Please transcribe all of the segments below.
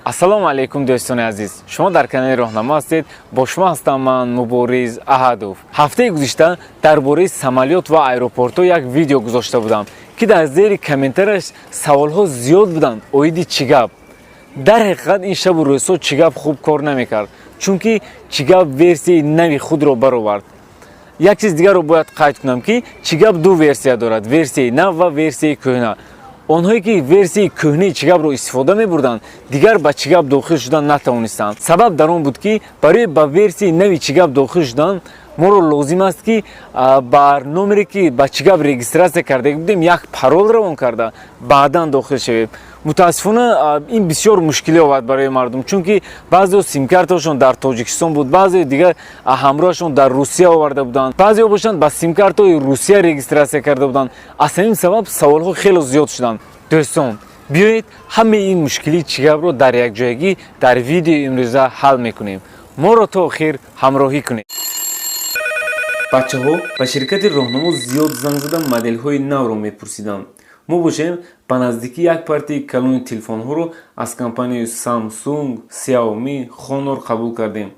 ассалому алайкум дӯстони азиз, шумо дар канали роҳнамо ҳастед. Бо шумо ҳастам ман Мубориз Аҳадов. ҳафтаи гузишта дар бораи самолёт ва аэропортҳо як видео гузошта будам ки дар зери комментараш саволҳо зиёд буданд оиди чӣ гап. дар ҳақиқат ин шабу рӯзҳо чӣ гап хуб кор намекард, чунки чӣ гап версияи нави худро баровард. як чиз дигарро бояд қайд кунам ки чӣ гап ду версия дорад, версияи нав ва версияи кӯҳна. онҳое ки версияи кӯҳнаи чӣ гапро истифода мебурданд, дигар ба чӣ гап дохил шудан натавонистанд. сабаб дар он буд ки барои ба версияи нави чӣ гап дохил шудан моро лозим аст ки бар номере ки ба чӣ гап регистратсия карда будем як парол равон карда баъдан дохил шавем. мутаассифона ин бисёр мушкилӣ овард барои мардум, чунки баъзеҳо симкарташон дар тоҷикистон буд, баъзеҳо дигар ҳамроҳашон дар русия оварда буданд, баъзеҳо бошанд ба симкартаҳои русия регистратсия карда буданд. аз ҳамин сабаб саволҳо хеле зиёд шуданд. дӯстон, биёед ҳамаи ин мушкилии чӣ гапро дар якҷоягӣ дар видеои имрӯза ҳал мекунем. моро то охир ҳамроҳӣ кунед. бачаҳо ба ширкати роҳнамо зиёд занг зада моделҳои навро мепурсиданд. мо бошем ба наздикӣ як партияи калони телефонҳоро аз компанияи Samsung, Xiaomi, Honor қабул кардем.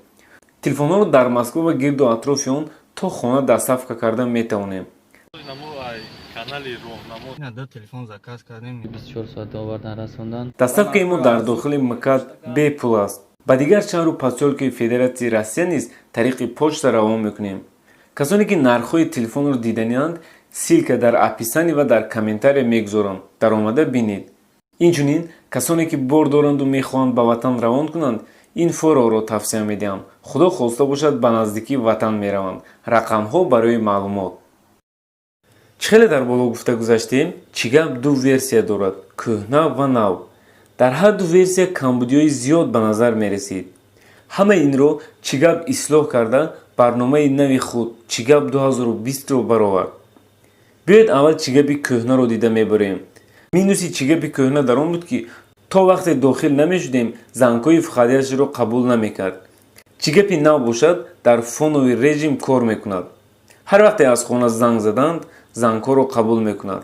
телефонҳоро дар Москва ва гирду атрофи он то хона доставка карда метавонем. доставкаи мо дар дохили МКАД бепул аст. ба дигар шаҳру посёлкаи Федератсияи Россия низ тариқи почта равон мекунем. касоне ки нархҳои телефонро диданианд, силка дар описание ва дар комментария мегузорам, даромада бинед. инчунин касоне ки бор доранду мехоҳанд ба ватан равон кунанд, ин фороро тавсия медиҳам. худо хоста бошад ба наздикии ватан мераванд. рақамҳо барои маълумот. чӣ хеле дар боло гуфта гузаштем, чӣ гап ду версия дорад, кӯҳна ва нав. дар ҳар ду версия камбудиҳои зиёд ба назар мерасид. ҳама инро чӣ гап ислоҳ карда барномаи нави худ чӣ гап 2020-ро баровард. биёед аввал чӣ гапи кӯҳнаро дида мебарем. минуси чӣ гапи кӯҳна дар он буд ки то вақте дохил намешудем, зангҳои входящеро қабул намекард. чӣ гапи нав бошад, дар фонови режим кор мекунад. ҳар вақте аз хона занг заданд, зангҳоро қабул мекунад.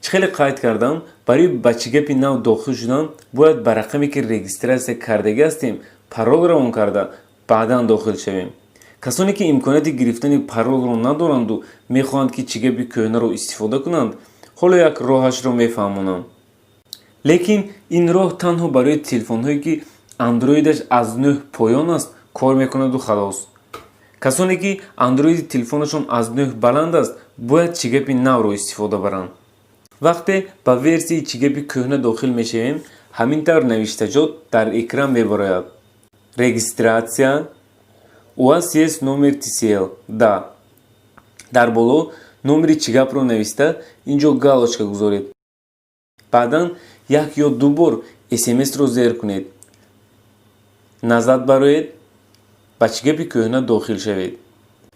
чӣ хеле қайд кардам, барои ба чӣ гапи нав дохил шудан бояд ба рақаме ки регистратсия кардагӣ ҳастем парол равон карда баъдан дохил шавем. касоне ки имконияти гирифтани паролро надоранду мехоҳанд ки чӣ гапи кӯҳнаро истифода кунанд, ҳоло як роҳашро мефаҳмонам. лекин ин роҳ танҳо барои телефонҳое ки андроидаш аз 9 поён аст кор мекунаду халос. касоне ки андроиди телефонашон аз 9 баланд аст, бояд чӣ гапи навро истифода баранд. вақте ба версияи чӣ гапи кӯҳна дохил мешавем, ҳамин тавр навиштаҷот дар экран мебарояд. регистратсия, у вас есть номер TCL? Да. дар боло номери чӣ гапро нависта инҷо галочка гузоред. баъдан як ё ду бор SMS-ро зер кунед. назад бароед, ба чӣ гапи кӯҳна дохил шавед.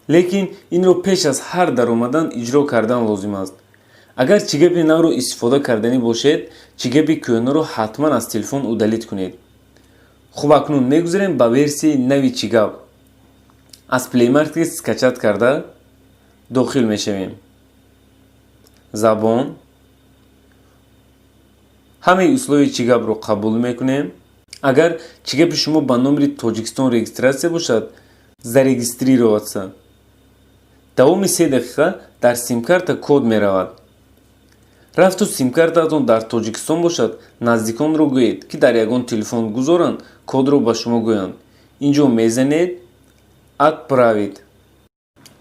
лекин инро пеш аз ҳар даромадан иҷро кардан лозим аст. агар чӣ гапи навро истифода карданӣ бошед, чӣ гапи кӯҳнаро ҳатман аз телефон удалит кунед. хуб, акнун мегузарем ба версияи нави чӣ гап. аз Play Market скачат карда дохил мешавем. забон, ҳамаи условияи чӣ гапро қабул мекунем. агар чӣ гапи шумо ба номери Тоҷикистон регистратсия бошад, зарегистрироваться. давоми 3 дақиқа дар симкарта код меравад. рафту симкартаатон дар Тоҷикистон бошад, наздиконро гӯед ки дар ягон телефон гузоранд, кодро ба шумо гӯянд. инҷо мезанед отправить.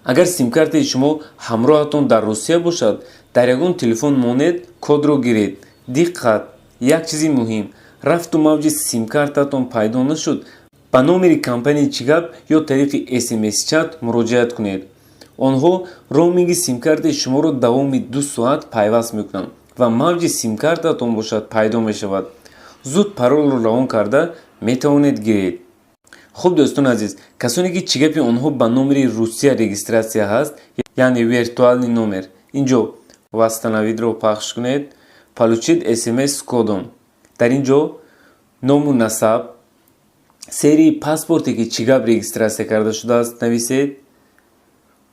агар симкартаи шумо ҳамроҳатон дар Русия бошад, дар ягон телефон монед, кодро гиред. диққат, як чизи муҳим, рафту мавҷи симкартаатон пайдо нашуд, ба номери компанияи чӣ гап ё тариқи SMS-чат муроҷиат кунед. онҳо роуминги симкартаи шуморо давоми 2 соат пайваст мекунанд ва мавҷи симкартаатон бошад пайдо мешавад. зуд паролро равон карда метавонед гиред. хуб дӯстони азиз, касоне ки чӣ гапи онҳо ба номери Русия регистратсия ҳаст, яъне виртуални номер, инҷо восстановидро пахш кунед, получит SMS с кодом. дар инҷо ному насаб, серии паспорте ки чӣ гап регистратсия карда шудааст нависед,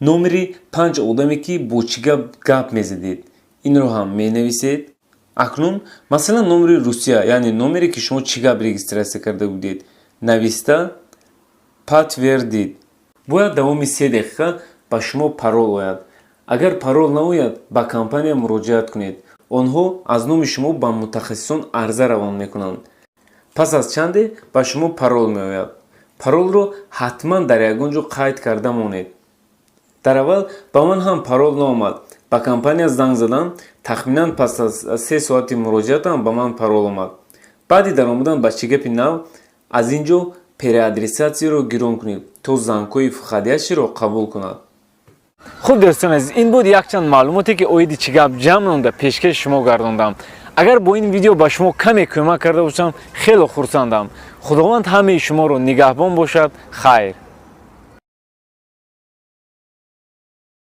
номери 5 одаме ки бо чӣ гап мезадед, инро ҳам менависед. акнун масалан номери Русия, яъне номере ки шумо чӣ гап регистратсия карда будед, нависта подтвердид. бояд давоми 3 дақиқа ба шумо парол ояд. агар парол наояд, ба компания муроҷиат кунед. онҳо аз номи шумо ба мутахассисон арза равон мекунанд. пас аз чанде ба шумо парол меояд. паролро ҳатман дар ягон ҷо қайд карда монед. дар аввал ба ман ҳам парол наомад. ба компания занг задам, тахминан пас аз 3 соати муроҷиатам ба ман парол омад. баъди даромадан ба чигапи нав, аз ин ҷо переадресатсияро гирон кунед, то зангҳои входящиро қабул кунад. хуб дӯстон азиз, ин буд якчанд маълумоте ки оиди чигап ҷамъ номда пешкаши шумо гардондам. агар бо ин видео ба шумо каме кӯмак карда бошам, хеле хурсандам. худованд ҳамаи шуморо нигаҳбон бошад. хайр.